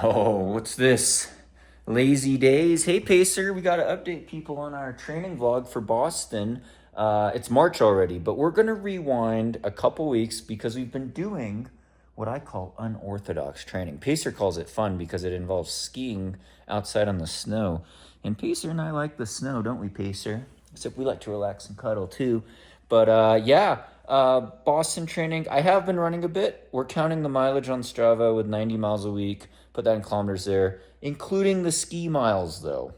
Oh, what's this? Lazy days. Hey, Pacer, we got to update people on our training vlog for Boston. It's March already, but we're going to rewind a couple weeks because we've been doing what I call unorthodox training. Pacer calls it fun because it involves skiing outside on the snow. And Pacer and I like the snow, don't we, Pacer? Except we like to relax and cuddle too. But Boston training. I have been running a bit. We're counting the mileage on Strava with 90 miles a week. Put that in kilometers there, including the ski miles though.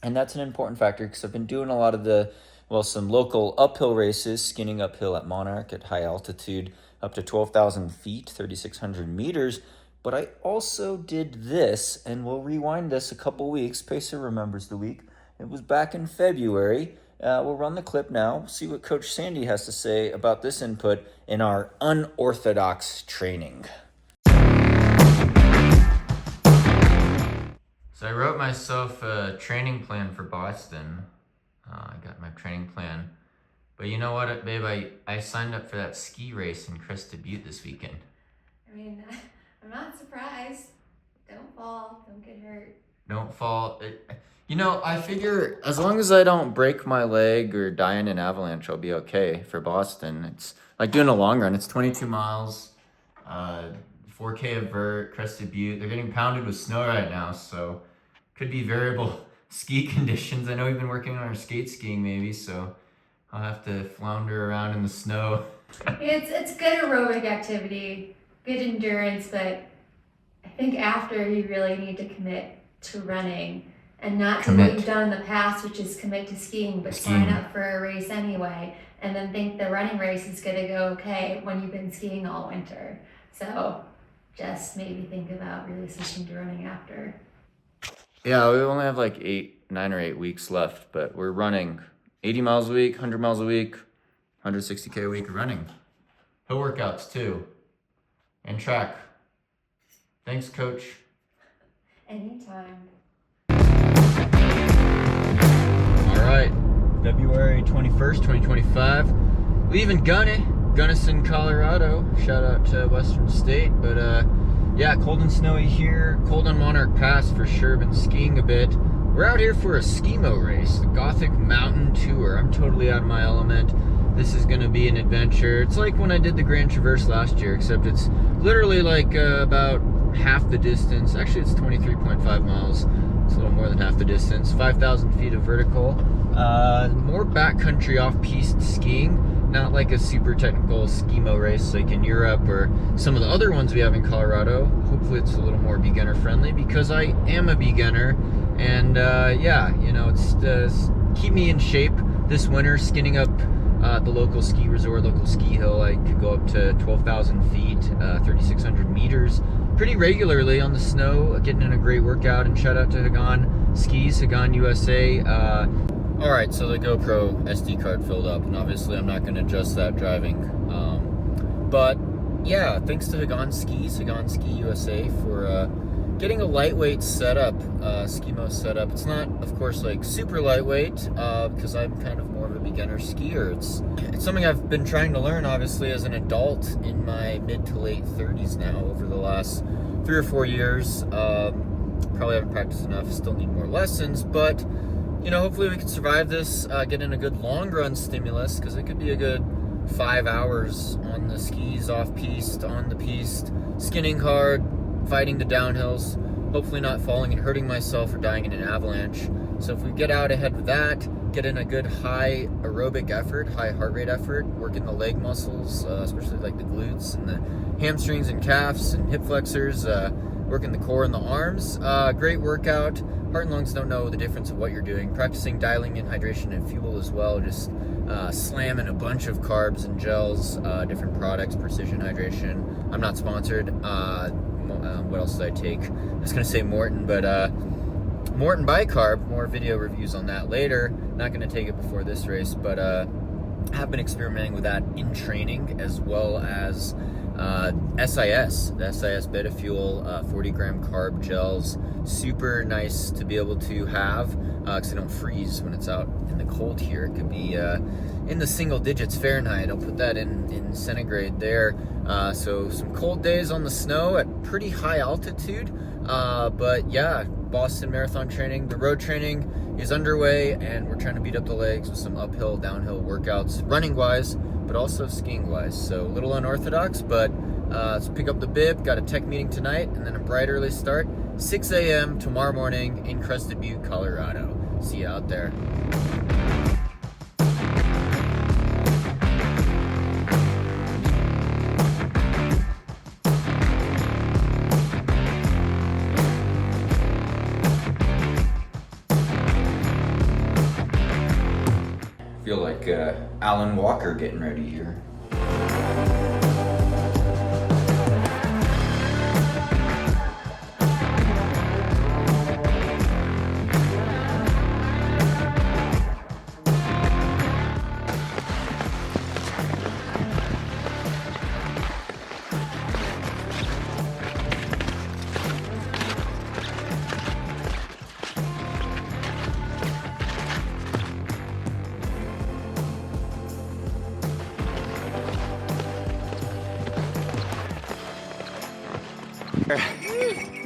And that's an important factor because I've been doing a lot of some local uphill races, skinning uphill at Monarch at high altitude, up to 12,000 feet, 3,600 meters. But I also did this, and we'll rewind this a couple weeks. Pacer remembers the week. It was back in February. We'll run the clip now, see what Coach Sandy has to say about this input in our unorthodox training. So I wrote myself a training plan for Boston. I got my training plan. But you know what, babe? I signed up for that ski race in Crested Butte this weekend. I mean, I'm not surprised. Don't fall. Don't get hurt. Don't fall. I figure as long as I don't break my leg or die in an avalanche, I'll be okay for Boston. It's like doing a long run. It's 22 miles, 4K of vert, Crested Butte. They're getting pounded with snow right now, so could be variable ski conditions. I know we've been working on our skate skiing maybe, so I'll have to flounder around in the snow. It's good aerobic activity, good endurance, but I think after you really need to commit to running and not do what you've done in the past, which is commit to skiing, but sign up for a race anyway, and then think the running race is gonna go okay when you've been skiing all winter. So just maybe think about really switching to running after. Yeah, we only have like 9 or 8 weeks left, but we're running 80 miles a week, 100 miles a week, 160K a week running. Hill workouts too, and track. Thanks, Coach. Anytime. All right, February 21st, 2025. Leaving Gunnison, Colorado. Shout out to Western State. But cold and snowy here. Cold on Monarch Pass for sure. Been skiing a bit. We're out here for a skimo race, the Gothic Mountain Tour. I'm totally out of my element. This is gonna be an adventure. It's like when I did the Grand Traverse last year, except it's literally like about half the distance. Actually, it's 23.5 miles. It's a little more than half the distance. 5,000 feet of vertical. More backcountry off-piste skiing, not like a super technical skimo race like in Europe or some of the other ones we have in Colorado. Hopefully it's a little more beginner friendly because I am a beginner. And it's keep me in shape this winter, skinning up the local ski resort, local ski hill. I could go up to 12,000 feet, 3,600 meters pretty regularly on the snow, getting in a great workout. And shout out to Hagan Skis, Hagan USA. All right, so the GoPro SD card filled up, and obviously I'm not going to adjust that driving. But yeah, thanks to Hagan Skis, Hagan Ski USA for getting a lightweight setup, skimo setup. It's not, of course, like super lightweight because I'm kind of more of a beginner skier. It's something I've been trying to learn, obviously, as an adult in my mid to late 30s now over the last 3 or 4 years. Probably haven't practiced enough, still need more lessons, but hopefully we can survive this, get in a good long run stimulus, because it could be a good 5 hours on the skis, off piste, on the piste, skinning hard, fighting the downhills, hopefully not falling and hurting myself or dying in an avalanche. So if we get out ahead of that, get in a good high aerobic effort, high heart rate effort, working the leg muscles, especially like the glutes and the hamstrings and calves and hip flexors, working the core and the arms. Great workout. Heart and lungs don't know the difference of what you're doing. Practicing dialing in hydration and fuel as well. Just slamming a bunch of carbs and gels, different products, Precision Hydration. I'm not sponsored. What else did I take? I was going to say Morton, but Morton Bicarb. More video reviews on that later. Not going to take it before this race, but have been experimenting with that in training, as well as SIS, the SIS Beta Fuel, 40-gram carb gels. Super nice to be able to have because they don't freeze when it's out in the cold here. It could be in the single digits Fahrenheit. I'll put that in centigrade there. So some cold days on the snow at pretty high altitude. But yeah, Boston Marathon training, the road training is underway, and we're trying to beat up the legs with some uphill, downhill workouts, running wise, but also skiing wise. So a little unorthodox, but let's pick up the bib. Got a tech meeting tonight, and then a bright early start, 6 a.m. tomorrow morning in Crested Butte, Colorado. See you out there. Feel like Alan Walker getting ready here.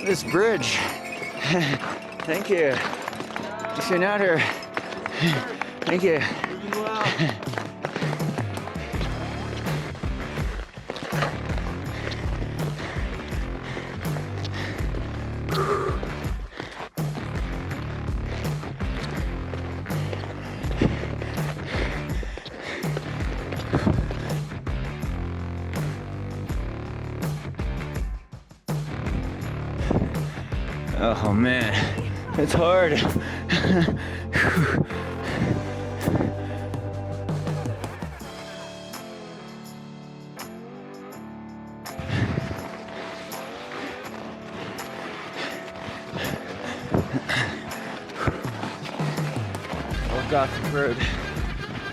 This bridge. Thank you. Just getting out here. Thank you. Oh man, it's hard. Oh, Gothic Road.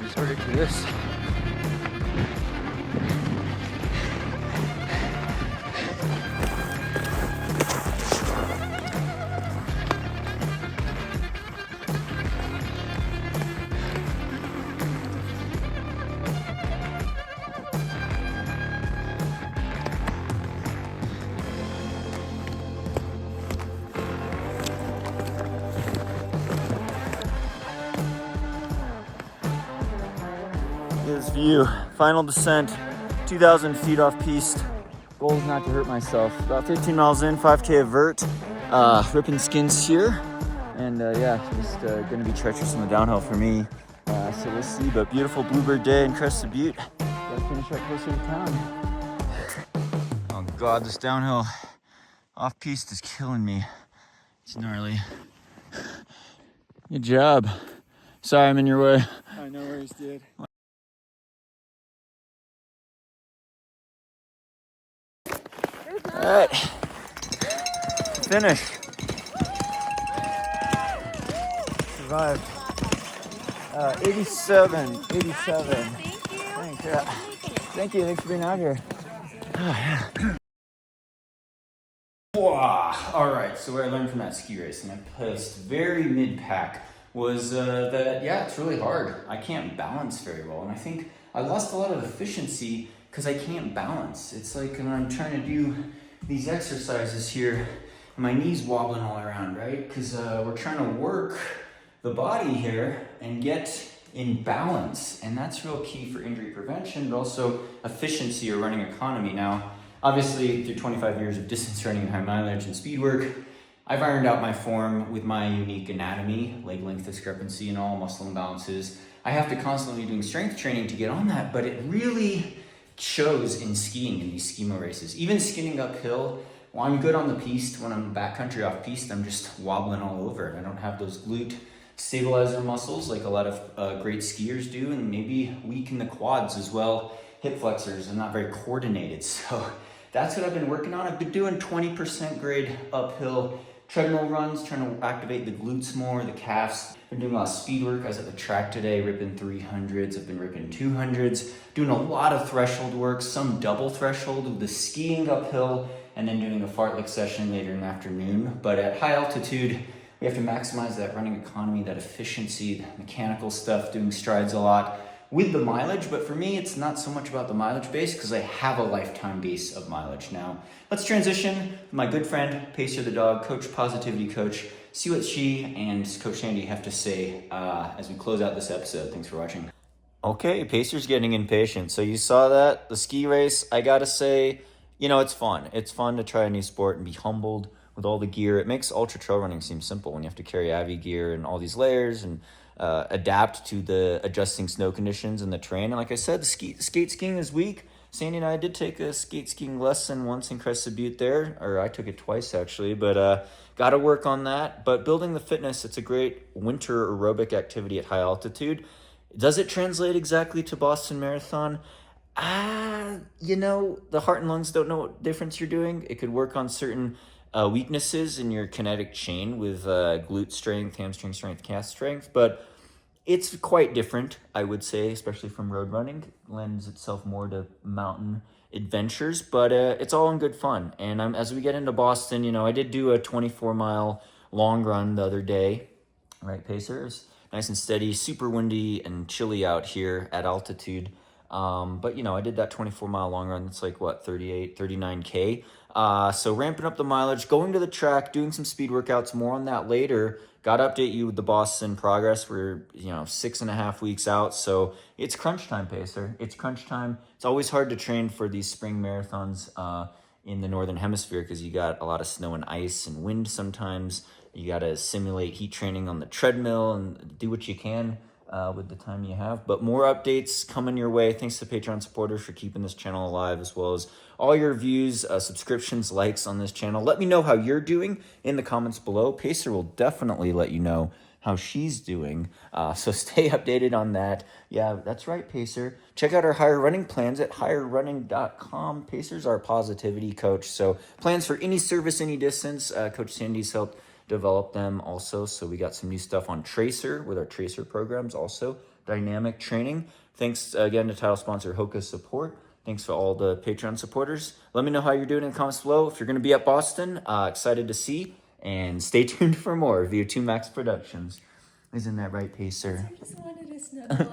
It's ridiculous. This view, final descent, 2,000 feet off piste. Goal is not to hurt myself. About 15 miles in, 5K of vert, ripping skins here. And yeah, just gonna be treacherous on the downhill for me. So we'll see, but beautiful bluebird day in Crested Butte. Gotta finish right closer to town. Oh God, this downhill off piste is killing me. It's gnarly. Good job. Sorry I'm in your way. No worries, dude. All right, finish. Survived. 87. Thank you. Thanks, yeah. Thank you, thanks for being out here. Oh, yeah. Wow. All right, so what I learned from that ski race, and I placed very mid-pack, was that, yeah, it's really hard. I can't balance very well, and I think I lost a lot of efficiency because I can't balance. It's like when I'm trying to do these exercises here, and my knees wobbling all around, right? Because we're trying to work the body here and get in balance, and that's real key for injury prevention, but also efficiency or running economy. Now, obviously, through 25 years of distance running and high mileage and speed work, I've ironed out my form with my unique anatomy, leg length discrepancy and all, muscle imbalances. I have to constantly be doing strength training to get on that, but it really shows in skiing in these skimo races. Even skinning uphill, well, I'm good on the piste. When I'm backcountry off piste, I'm just wobbling all over. I don't have those glute stabilizer muscles like a lot of great skiers do, and maybe weak in the quads as well. Hip flexors, I'm not very coordinated. So that's what I've been working on. I've been doing 20% grade uphill treadmill runs, trying to activate the glutes more, the calves. Been doing a lot of speed work. I was at the track today, ripping 300s. I've been ripping 200s, doing a lot of threshold work, some double threshold with the skiing uphill, and then doing a fartlek session later in the afternoon. But at high altitude, we have to maximize that running economy, that efficiency, the mechanical stuff, doing strides a lot. with the mileage, but for me, it's not so much about the mileage base because I have a lifetime base of mileage. Now, let's transition. My good friend, Pacer the dog, Coach Positivity Coach, see what she and Coach Sandy have to say as we close out this episode. Thanks for watching. Okay, Pacer's getting impatient. So you saw that, the ski race. I gotta say, it's fun. It's fun to try a new sport and be humbled with all the gear. It makes ultra trail running seem simple when you have to carry Avi gear and all these layers and adapt to the adjusting snow conditions and the terrain. And like I said, the skate skiing is weak. Sandy and I did take a skate skiing lesson once in Crested Butte there, or I took it twice actually, but got to work on that. But building the fitness, it's a great winter aerobic activity at high altitude. Does it translate exactly to Boston Marathon? The heart and lungs don't know what difference you're doing. It could work on certain weaknesses in your kinetic chain with glute strength, hamstring strength, calf strength, but it's quite different, I would say, especially from road running. It lends itself more to mountain adventures, but it's all in good fun. And as we get into Boston, I did do a 24-mile long run the other day, right, Pacer? It was nice and steady, super windy and chilly out here at altitude. But I did that 24-mile long run. It's like 39K. So ramping up the mileage, going to the track, doing some speed workouts, more on that later. Got to update you with the Boston progress. We're, 6.5 weeks out. So it's crunch time, Pacer. It's crunch time. It's always hard to train for these spring marathons, in the Northern Hemisphere because you got a lot of snow and ice and wind sometimes. You got to simulate heat training on the treadmill and do what you can with the time you have. But more updates coming your way. Thanks to Patreon supporters for keeping this channel alive, as well as all your views, subscriptions, likes on this channel. Let me know how you're doing in the comments below. Pacer will definitely let you know how she's doing. So stay updated on that. Yeah, that's right, Pacer. Check out our higher running plans at higherrunning.com. Pacer's our positivity coach. So plans for any service, any distance. Coach Sandy's helped develop them also. So we got some new stuff on Tracer with our Tracer programs also. Dynamic training. Thanks again to title sponsor Hoka Support. Thanks for all the Patreon supporters. Let me know how you're doing in the comments below. If you're going to be at Boston, excited to see. And stay tuned for more via 2 Max Productions. Isn't that right, Pacer? I just wanted to know.